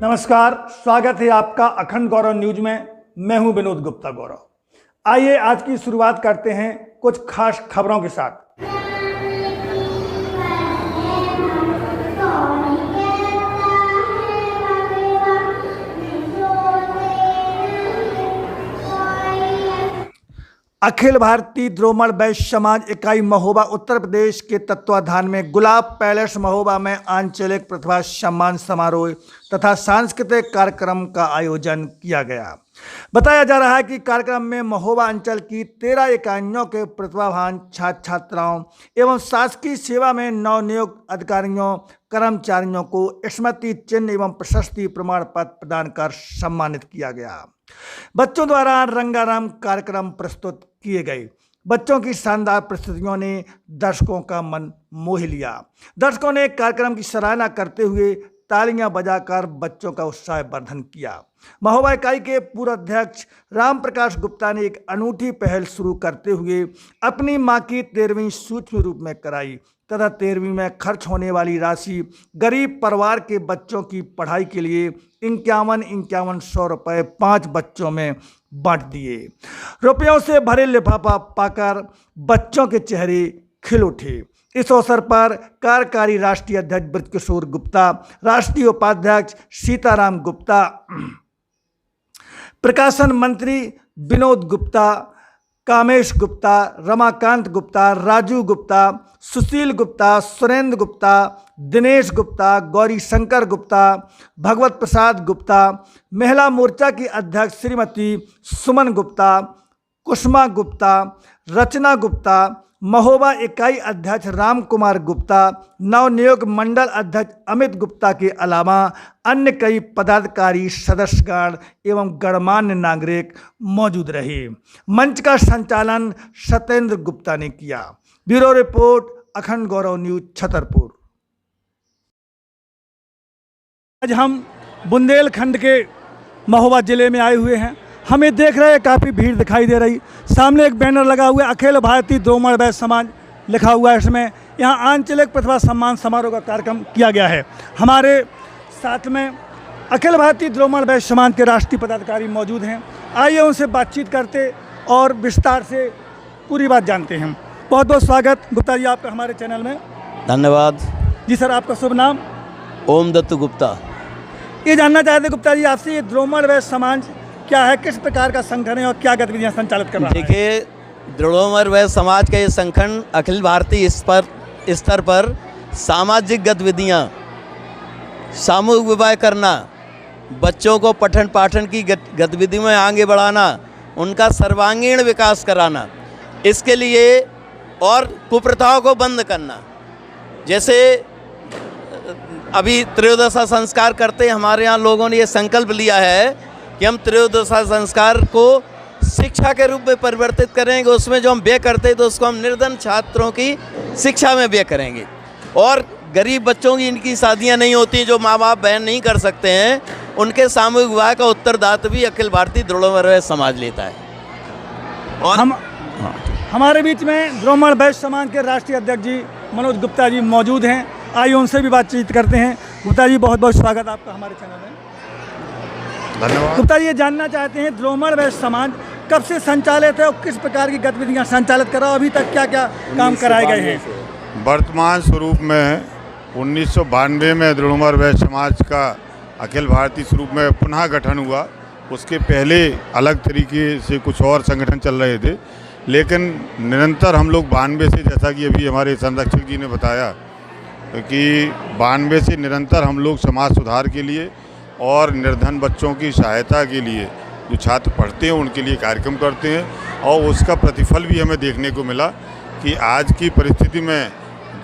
नमस्कार, स्वागत है आपका अखंड गौरव न्यूज में। मैं हूं विनोद गुप्ता गौरव। आइए आज की शुरुआत करते हैं कुछ खास खबरों के साथ। अखिल भारतीय द्रोमण वैश्य समाज इकाई महोबा उत्तर प्रदेश के तत्वाधान में गुलाब पैलेस महोबा में आंचलिक प्रतिभा सम्मान समारोह तथा सांस्कृतिक कार्यक्रम का आयोजन किया गया। बताया जा रहा है कि कार्यक्रम में महोबा अंचल की 13 इकाइयों के प्रतिभावान छात्र छात्राओं एवं शासकीय सेवा में नवनियुक्त अधिकारियों कर्मचारियों को स्मृति चिन्ह एवं प्रशस्ति प्रमाण पत्र प्रदान कर सम्मानित किया गया। बच्चों द्वारा रंगारंग कार्यक्रम प्रस्तुत किए गए। बच्चों की शानदार प्रस्तुतियों ने दर्शकों का मन मोह लिया। दर्शकों ने कार्यक्रम की सराहना करते हुए तालियां बजाकर बच्चों का उत्साहवर्धन किया। महोबा इकाई के पूर्व अध्यक्ष राम प्रकाश गुप्ता ने एक अनूठी पहल शुरू करते हुए अपनी मां की 13वीं सूक्ष्म रूप में कराई तथा 13वीं में खर्च होने वाली राशि गरीब परिवार के बच्चों की पढ़ाई के लिए 51,100 रुपये 5 बच्चों में बांट दिए। रुपयों से भरे लिफाफा पाकर बच्चों के चेहरे खिल उठे। इस अवसर पर कार्यकारी राष्ट्रीय अध्यक्ष ब्रजकिशोर गुप्ता, राष्ट्रीय उपाध्यक्ष सीताराम गुप्ता, प्रकाशन मंत्री विनोद गुप्ता, कामेश गुप्ता, रमाकांत गुप्ता, राजू गुप्ता, सुशील गुप्ता, सुरेंद्र गुप्ता, दिनेश गुप्ता, गौरी शंकर गुप्ता, भगवत प्रसाद गुप्ता, महिला मोर्चा की अध्यक्ष श्रीमती सुमन गुप्ता, कुसुमा गुप्ता, रचना गुप्ता, महोबा इकाई अध्यक्ष राम कुमार गुप्ता, नवनियुक्त मंडल अध्यक्ष अमित गुप्ता के अलावा अन्य कई पदाधिकारी, सदस्यगण एवं गणमान्य नागरिक मौजूद रहे। मंच का संचालन सत्येंद्र गुप्ता ने किया। ब्यूरो रिपोर्ट, अखंड गौरव न्यूज, छतरपुर। आज हम बुंदेलखंड के महोबा जिले में आए हुए हैं। हमें देख रहे हैं काफ़ी भीड़ दिखाई दे रही। सामने एक बैनर लगा हुआ है, अखिल भारतीय द्रोमण वैश्य समाज लिखा हुआ है। इसमें यहाँ आंचलिक प्रतिभा सम्मान समारोह का कार्यक्रम किया गया है। हमारे साथ में अखिल भारतीय द्रोमण वैश्य समाज के राष्ट्रीय पदाधिकारी मौजूद हैं। आइए उनसे बातचीत करते और विस्तार से पूरी बात जानते हैं। बहुत बहुत स्वागत गुप्ता जी आपका हमारे चैनल में। धन्यवाद जी सर, आपका शुभ नाम? ओम दत्त गुप्ता। ये जानना चाहते गुप्ता जी आपसे, ये द्रोमण वैश्य समाज क्या है, किस प्रकार का संगठन है और क्या गतिविधियां संचालित कर रहा है? देखिए, द्रोमण वैश्य समाज का ये संगठन अखिल भारतीय स्तर पर सामाजिक गतिविधियां, सामूहिक विवाह करना, बच्चों को पठन पाठन की गतिविधियों में आगे बढ़ाना, उनका सर्वांगीण विकास कराना, इसके लिए और कुप्रथाओं को बंद करना। जैसे अभी त्रयोदशा संस्कार करते हमारे यहाँ लोगों ने ये संकल्प लिया है कि हम त्रयोदशा संस्कार को शिक्षा के रूप में परिवर्तित करेंगे। उसमें जो हम व्यय करते हैं तो उसको हम निर्धन छात्रों की शिक्षा में व्यय करेंगे। और गरीब बच्चों की इनकी शादियां नहीं होती, जो माँ बाप बहन नहीं कर सकते हैं, उनके सामूहिक विवाह का उत्तरदायित्व भी अखिल भारतीय द्रोमण वैश्य समाज लेता है। और हमारे बीच में द्रोमण वैश्य समाज के राष्ट्रीय अध्यक्ष जी मनोज गुप्ता जी मौजूद हैं। आइए उनसे भी बातचीत करते हैं। गुप्ता जी बहुत बहुत स्वागत आपका हमारे चैनल में। धन्यवाद। गुप्ता जी ये जानना चाहते हैं, द्रोमण वैश्य समाज कब से संचालित है और किस प्रकार की गतिविधियां संचालित कर रहा है, अभी तक क्या क्या काम कराए गए हैं? वर्तमान स्वरूप में 1992 में द्रोमण वैश्य समाज का अखिल भारतीय स्वरूप में पुनः गठन हुआ। उसके पहले अलग तरीके से कुछ और संगठन चल रहे थे, लेकिन निरंतर हम लोग 92 से, जैसा कि अभी हमारे संरक्षक जी ने बताया कि 92 से निरंतर हम लोग समाज सुधार के लिए और निर्धन बच्चों की सहायता के लिए, जो छात्र पढ़ते हैं उनके लिए कार्यक्रम करते हैं। और उसका प्रतिफल भी हमें देखने को मिला कि आज की परिस्थिति में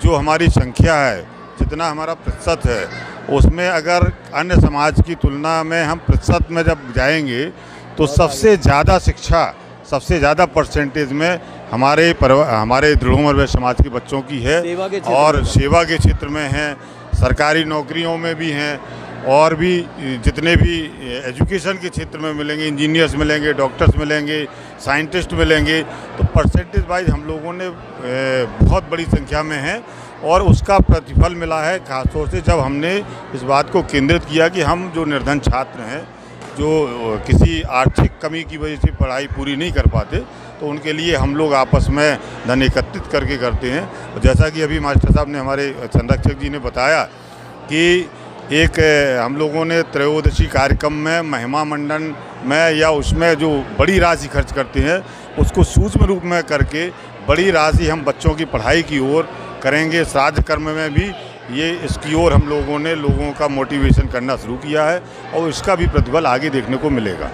जो हमारी संख्या है, जितना हमारा प्रतिशत है, उसमें अगर अन्य समाज की तुलना में हम प्रतिशत में जब जाएंगे तो सबसे ज़्यादा शिक्षा, सबसे ज़्यादा परसेंटेज में हमारे द्रोमण वैश्य समाज के बच्चों की है। और सेवा के क्षेत्र में हैं, सरकारी नौकरियों में भी हैं, और भी जितने भी एजुकेशन के क्षेत्र में मिलेंगे, इंजीनियर्स मिलेंगे, डॉक्टर्स मिलेंगे, साइंटिस्ट मिलेंगे, तो परसेंटेज वाइज हम लोगों ने बहुत बड़ी संख्या में हैं और उसका प्रतिफल मिला है खासतौर से जब हमने इस बात को केंद्रित किया कि हम जो निर्धन छात्र हैं, जो किसी आर्थिक कमी की वजह से पढ़ाई पूरी नहीं कर पाते, तो उनके लिए हम लोग आपस में धन एकत्रित करके करते हैं। और जैसा कि अभी मास्टर साहब ने, हमारे संरक्षक जी ने बताया कि एक हम लोगों ने त्रयोदशी कार्यक्रम में महिमा मंडन में या उसमें जो बड़ी राशि खर्च करते हैं उसको सूक्ष्म रूप में करके बड़ी राशि हम बच्चों की पढ़ाई की ओर करेंगे। श्राद्ध कर्म में भी ये इसकी ओर हम लोगों ने लोगों का मोटिवेशन करना शुरू किया है और इसका भी प्रतिफल आगे देखने को मिलेगा।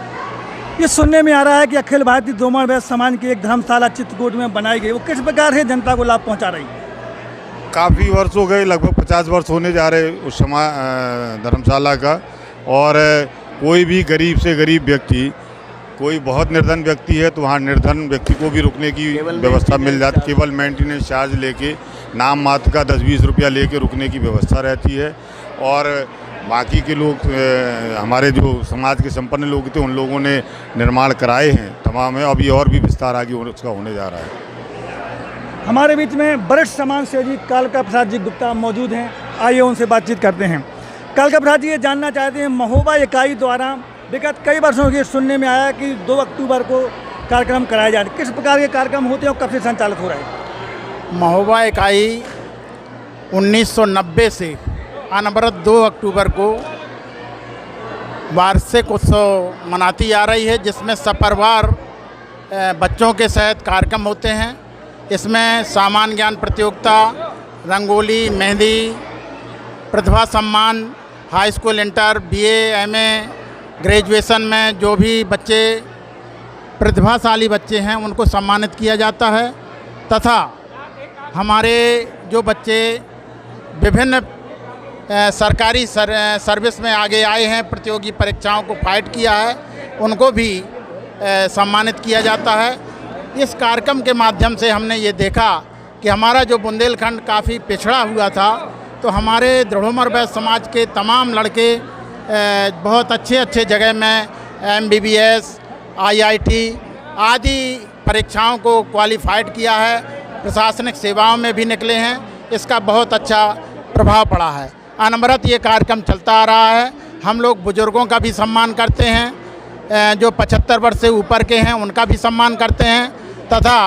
ये सुनने में आ रहा है कि अखिल भारतीय द्रोमण वैश्य समाज की एक धर्मशाला चित्रकूट में बनाई गई, वो किस प्रकार है जनता को लाभ पहुंचा रही है? काफ़ी वर्ष हो गए, लगभग 50 वर्ष होने जा रहे उस धर्मशाला का। और कोई भी गरीब से गरीब व्यक्ति, कोई बहुत निर्धन व्यक्ति है तो वहाँ निर्धन व्यक्ति को भी रुकने की व्यवस्था मिल जाती, केवल मेंटेनेंस चार्ज लेके नाम मात्र का 10-20 रुपया लेके रुकने की व्यवस्था रहती है। और बाकी के लोग, हमारे जो समाज के संपन्न लोग थे, उन लोगों ने निर्माण कराए हैं तमाम है। अभी और भी विस्तार आगे उसका होने जा रहा है। हमारे बीच में वरिष्ठ समाज सेवी कालका प्रसाद जी गुप्ता मौजूद हैं, आइए उनसे बातचीत करते हैं। कालका प्रसाद जी, ये जानना चाहते हैं, महोबा इकाई द्वारा विगत कई वर्षों से सुनने में आया कि 2 अक्टूबर को कार्यक्रम कराए जा रहे, किस प्रकार के कार्यक्रम होते हैं और कब से संचालित हो रहे हैं? महोबा इकाई 1990 से अनवरत 2 अक्टूबर को वार्षिक उत्सव मनाती आ रही है, जिसमें सपरिवार बच्चों के सहित कार्यक्रम होते हैं। इसमें सामान्य ज्ञान प्रतियोगिता, रंगोली, मेहंदी, प्रतिभा सम्मान, high school, inter, BA, MA, graduation में जो भी बच्चे प्रतिभाशाली बच्चे हैं उनको सम्मानित किया जाता है। तथा हमारे जो बच्चे विभिन्न सरकारी सर्विस में आगे आए हैं, प्रतियोगी परीक्षाओं को फाइट किया है, उनको भी सम्मानित किया जाता है। इस कार्यक्रम के माध्यम से हमने ये देखा कि हमारा जो बुंदेलखंड काफ़ी पिछड़ा हुआ था, तो हमारे दृढ़ोमर वैश्य समाज के तमाम लड़के बहुत अच्छे जगह में MBBS, IIT आदि परीक्षाओं को क्वालिफाइड किया है, प्रशासनिक सेवाओं में भी निकले हैं। इसका बहुत अच्छा प्रभाव पड़ा है। अनवरत ये कार्यक्रम चलता आ रहा है। हम लोग बुजुर्गों का भी सम्मान करते हैं, जो 75 वर्ष से ऊपर के हैं उनका भी सम्मान करते हैं, तथा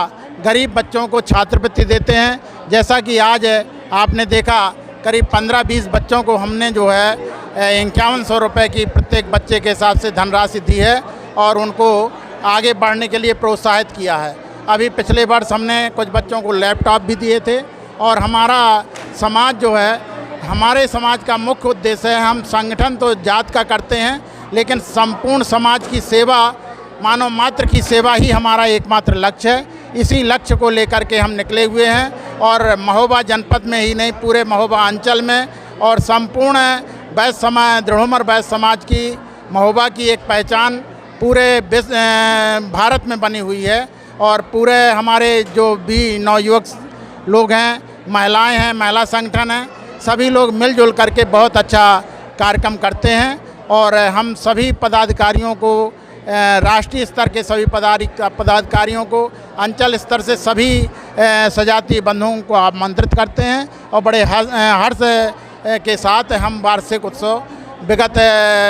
गरीब बच्चों को छात्रवृत्ति देते हैं। जैसा कि आज आपने देखा, करीब 15-20 बच्चों को हमने जो है 5100 रुपये की प्रत्येक बच्चे के हिसाब से धनराशि दी है और उनको आगे बढ़ने के लिए प्रोत्साहित किया है। अभी पिछले वर्ष हमने कुछ बच्चों को लैपटॉप भी दिए थे। और हमारा समाज जो है, हमारे समाज का मुख्य उद्देश्य है, हम संगठन तो जात का करते हैं, लेकिन संपूर्ण समाज की सेवा, मानव मात्र की सेवा ही हमारा एकमात्र लक्ष्य है। इसी लक्ष्य को लेकर के हम निकले हुए हैं और महोबा जनपद में ही नहीं, पूरे महोबा अंचल में और संपूर्ण वैश्य समाज, दृढ़ोमर वैश्य समाज की, महोबा की एक पहचान पूरे भारत में बनी हुई है। और पूरे हमारे जो भी नवयुवक लोग हैं, महिलाएं हैं, महिला संगठन हैं, सभी लोग मिलजुल करके बहुत अच्छा कार्यक्रम करते हैं। और हम सभी पदाधिकारियों को, राष्ट्रीय स्तर के सभी पदाधिकारियों को, अंचल स्तर से सभी सजातीय बंधुओं को आमंत्रित करते हैं और बड़े हर्ष के साथ हम वार्षिक उत्सव विगत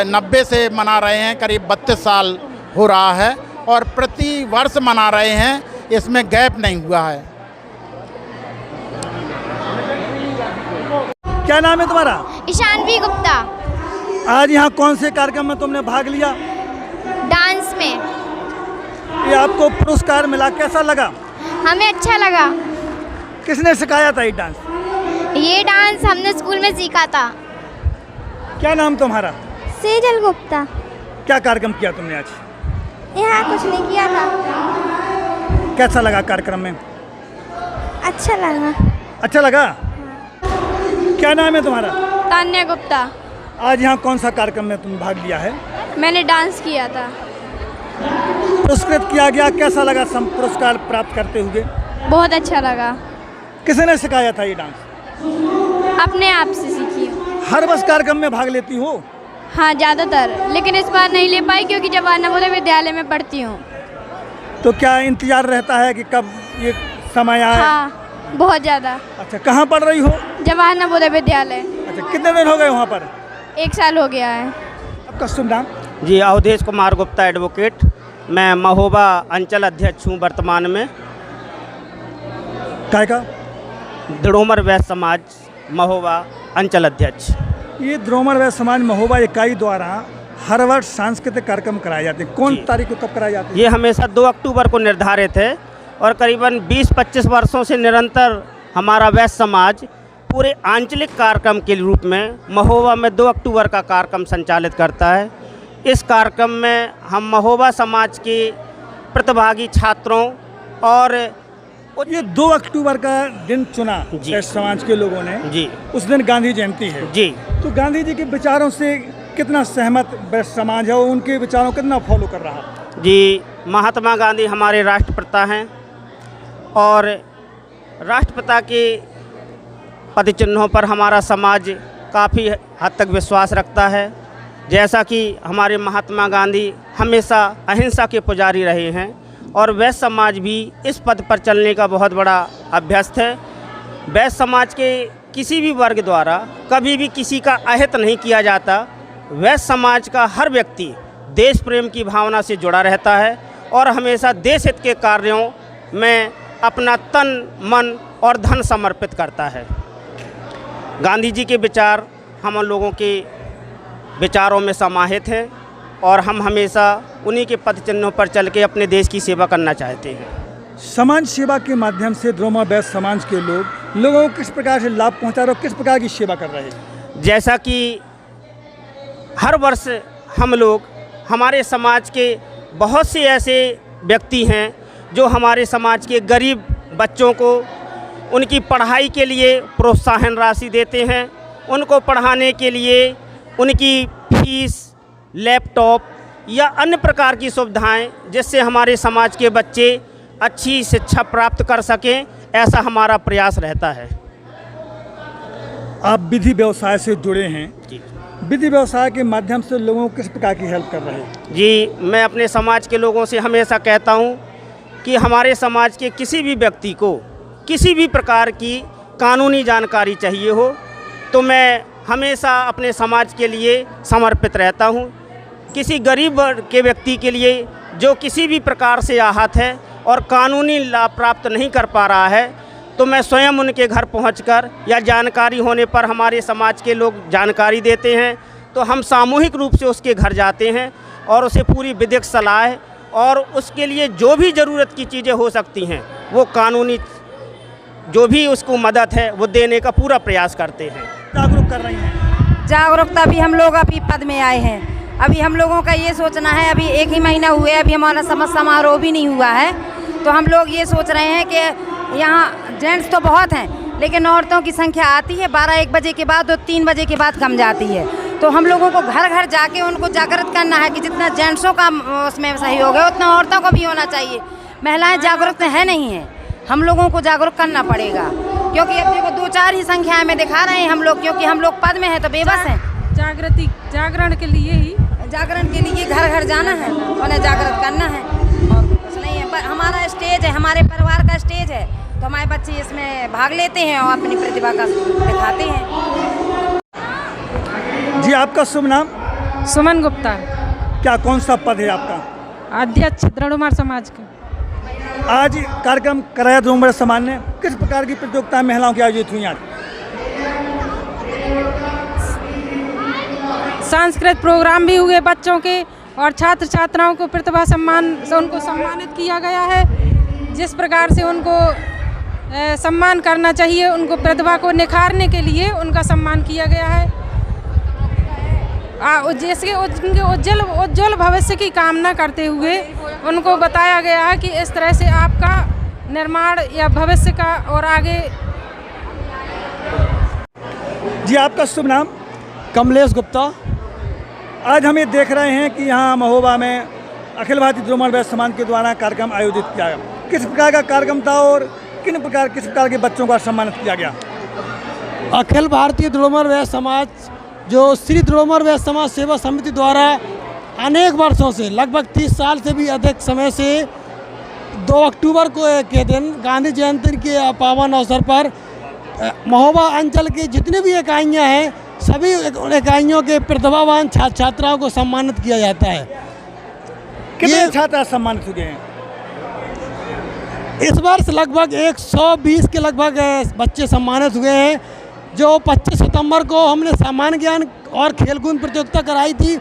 90 से मना रहे हैं। करीब 32 साल हो रहा है और प्रति वर्ष मना रहे हैं, इसमें गैप नहीं हुआ है। क्या नाम है तुम्हारा? ईशानवी गुप्ता। आज यहाँ कौन से कार्यक्रम में तुमने भाग लिया? डांस में। ये आपको पुरस्कार मिला, कैसा लगा? हमें अच्छा लगा। किसने सिखाया था ये डांस? ये डांस हमने स्कूल में सीखा था। क्या नाम तुम्हारा? सेजल गुप्ता। क्या कार्यक्रम किया तुमने आज? यहाँ कुछ नहीं किया था। कैसा लगा कार्यक्रम में? अच्छा लगा। अच्छा लगा। क्या नाम है तुम्हारा? तान्या गुप्ता। आज यहाँ कौन सा कार्यक्रम में तुम भाग लिया है? मैंने डांस किया था। पुरस्कृत किया गया, कैसा लगा पुरस्कार प्राप्त करते हुए? बहुत अच्छा लगा। किसने सिखाया था ये डांस? अपने आप से सीखी। हर वर्ष कार्यक्रम में भाग लेती हो? हाँ ज़्यादातर, लेकिन इस बार नहीं ले पाई क्योंकि जवाहर नवोदय विद्यालय में पढ़ती हूँ। तो क्या इंतजार रहता है कि कब ये समय आए? हाँ, बहुत ज़्यादा। अच्छा, कहाँ पढ़ रही हो? जवाहर नवोदय विद्यालय। अच्छा, कितने दिन हो गए वहाँ पर? 1 साल हो गया है। आपका शुभ नाम? जी, अवधेश कुमार गुप्ता एडवोकेट। मैं महोबा अंचल अध्यक्ष हूँ वर्तमान में। काय का? द्रोमर वैश्य समाज महोबा अंचल अध्यक्ष। ये द्रोमर वैश्य समाज महोबा इकाई द्वारा हर वर्ष सांस्कृतिक कार्यक्रम कराए जाते हैं। कौन जी। तारीख को कब कराए जाते हैं? ये हमेशा 2 अक्टूबर को निर्धारित है और करीबन 20-25 वर्षों से निरंतर हमारा वैश्य समाज पूरे आंचलिक कार्यक्रम के रूप में महोबा में 2 अक्टूबर का कार्यक्रम संचालित करता है। इस कार्यक्रम में हम महोबा समाज के प्रतिभागी छात्रों और ये 2 अक्टूबर का दिन चुना जी। वैश्य समाज के लोगों ने। जी उस दिन गांधी जयंती है। जी तो गांधी जी के विचारों से कितना सहमत वैश्य समाज है और उनके विचारों को कितना फॉलो कर रहा है? जी, महात्मा गांधी हमारे राष्ट्रपिता हैं और राष्ट्रपिता के पद चिन्हों पर हमारा समाज काफ़ी हद तक विश्वास रखता है। जैसा कि हमारे महात्मा गांधी हमेशा अहिंसा के पुजारी रहे हैं और वैश्य समाज भी इस पद पर चलने का बहुत बड़ा अभ्यस्त है। वैश्य समाज के किसी भी वर्ग द्वारा कभी भी किसी का अहित नहीं किया जाता। वैश्य समाज का हर व्यक्ति देश प्रेम की भावना से जुड़ा रहता है और हमेशा देश हित के कार्यों में अपना तन, मन और धन समर्पित करता है। गांधी जी के विचार हम लोगों के विचारों में समाहित हैं और हम हमेशा उन्हीं के पद चिन्हों पर चल के अपने देश की सेवा करना चाहते हैं। समाज सेवा के माध्यम से द्रोमर वैश्य समाज के लोगों को किस प्रकार से लाभ पहुंचा रहे हो, किस प्रकार की सेवा कर रहे हैं? जैसा कि हर वर्ष हम लोग हमारे समाज के बहुत से ऐसे व्यक्ति हैं जो हमारे समाज के गरीब बच्चों को उनकी पढ़ाई के लिए प्रोत्साहन राशि देते हैं। उनको पढ़ाने के लिए उनकी फीस, लैपटॉप या अन्य प्रकार की सुविधाएं जिससे हमारे समाज के बच्चे अच्छी शिक्षा प्राप्त कर सकें, ऐसा हमारा प्रयास रहता है। आप विधि व्यवसाय से जुड़े हैं। जी विधि व्यवसाय के माध्यम से लोगों को किस प्रकार की हेल्प कर रहे हैं? जी, मैं अपने समाज के लोगों से हमेशा कहता हूं कि हमारे समाज के किसी भी व्यक्ति को किसी भी प्रकार की कानूनी जानकारी चाहिए हो तो मैं हमेशा अपने समाज के लिए समर्पित रहता हूं। किसी गरीब वर्ग के व्यक्ति के लिए जो किसी भी प्रकार से आहत है और कानूनी लाभ प्राप्त नहीं कर पा रहा है तो मैं स्वयं उनके घर पहुंचकर या जानकारी होने पर हमारे समाज के लोग जानकारी देते हैं तो हम सामूहिक रूप से उसके घर जाते हैं और उसे पूरी विधिक सलाह और उसके लिए जो भी ज़रूरत की चीज़ें हो सकती हैं वो कानूनी जो भी उसको मदद है वो देने का पूरा प्रयास करते हैं। जागरूक कर रही हैं? जागरूकता भी हम लोग अभी पद में आए हैं। अभी हम लोगों का ये सोचना है, अभी 1 ही महीना हुआ है, अभी हमारा समारोह भी नहीं हुआ है, तो हम लोग ये सोच रहे हैं कि यहाँ जेंट्स तो बहुत हैं लेकिन औरतों की संख्या आती है 12-1 बजे के बाद और 3 बजे के बाद कम जाती है। तो हम लोगों को घर घर जाके उनको जागृत करना है कि जितना जेंट्सों का उसमें सहयोग है उतना औरतों को भी होना चाहिए। महिलाएं जागरूक है नहीं हैं, हम लोगों को जागरूक करना पड़ेगा क्योंकि अपने को 2-4 ही संख्या में दिखा रहे हैं हम लोग, क्योंकि हम लोग पद में हैं तो बेबस हैं। जागरण के लिए घर घर जाना है, उन्हें जागृत करना है और कुछ नहीं है। पर हमारा स्टेज है, हमारे परिवार का स्टेज है तो हमारे बच्चे इसमें भाग लेते हैं और अपनी प्रतिभा का दिखाते हैं। जी, आपका शुभ नाम? सुमन गुप्ता, क्या कौन सा पद है आपका? अध्यक्ष द्रोमर समाज के। आज कार्यक्रम कराया द्रोमर समाज ने, किस प्रकार की प्रतियोगिता महिलाओं की आयोजित हुई? आज सांस्कृतिक प्रोग्राम भी हुए बच्चों के और छात्र छात्राओं को प्रतिभा सम्मान से उनको सम्मानित किया गया है। जिस प्रकार से उनको सम्मान करना चाहिए, उनको प्रतिभा को निखारने के लिए उनका सम्मान किया गया है। जैसे उनके उज्जवल भविष्य की कामना करते हुए उनको बताया गया है कि इस तरह से आपका निर्माण या भविष्य का और आगे। जी, आपका शुभ नाम? कमलेश गुप्ता। आज हम ये देख रहे हैं कि यहाँ महोबा में अखिल भारतीय द्रोमर वैश्य समाज के द्वारा कार्यक्रम आयोजित किया गया। किस प्रकार का कार्यक्रम था और किस प्रकार के बच्चों का सम्मानित किया गया? अखिल भारतीय द्रोमर वैश्य समाज जो श्री द्रोमर वैश्य समाज सेवा समिति द्वारा अनेक वर्षों से लगभग 30 साल से भी अधिक समय से 2 अक्टूबर के दिन गांधी जयंती के पावन अवसर पर महोबा अंचल की जितनी भी इकाइयाँ हैं सभी इकाइयों के प्रतिभावान छात्र छात्राओं को सम्मानित किया जाता है। कितने छात्र सम्मानित हुए हैं? इस वर्ष लगभग 120 के लगभग बच्चे सम्मानित हुए हैं। जो 25 सितंबर को हमने सामान्य ज्ञान और खेलकूद प्रतियोगिता कराई थी,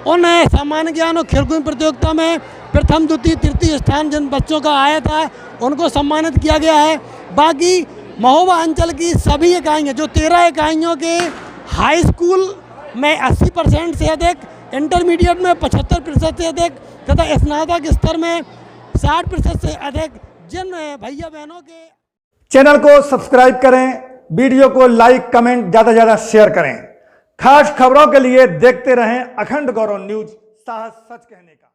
उन सामान्य ज्ञान और खेलकूद प्रतियोगिता में प्रथम द्वितीय तृतीय स्थान जिन बच्चों का आया था उनको सम्मानित किया गया है। बाकी महोबा अंचल की सभी इकाइयाँ जो 13 इकाइयों के हाई स्कूल में 80% से अधिक, इंटरमीडिएट में 75% से अधिक तथा स्नातक स्तर में 60% से अधिक जिन भैया बहनों के चैनल को सब्सक्राइब करें, वीडियो को लाइक कमेंट ज़्यादा से ज़्यादा शेयर करें। खास खबरों के लिए देखते रहें अखंड गौरव न्यूज, साहस सच कहने का।